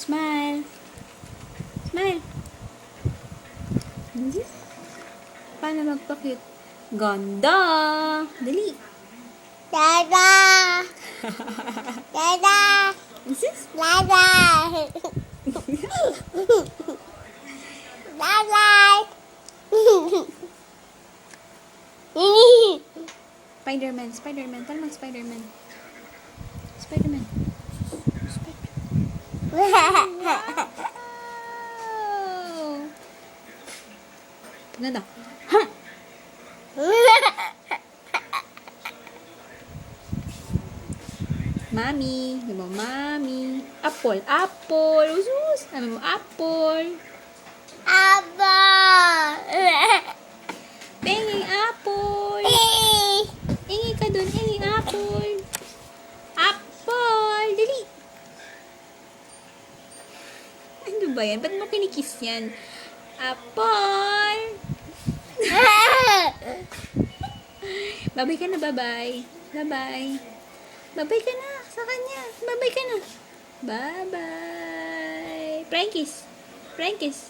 Smile. Smile. Paano magpa-cute? Ganda! Dali. Dada! Dada! Sis? Dada! Dada! Spider-Man. Spider-Man. Tara mag-Spider-Man. Spider-Man. Wow! Ganda. Ha! Mami. Di mo, Mami. Apple. Apple. Usus. Ano mo, Apple. Aba! Penging apple. Ingi ka dun. Ingi apple. Apple. Dali. Ano ba yan? Ba't mo kinikiss yan? Apple. Babay ka na, babay. Babay. Babay ka na sa kanya. Babay ka na. Bye-bye. Flying kiss. Flying kiss.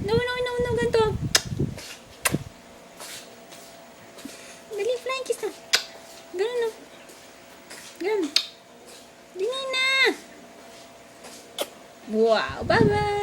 No. Ganito. Dali, flying kiss na. Ganun, no. Ganun. Dali na. Wow. Bye-bye.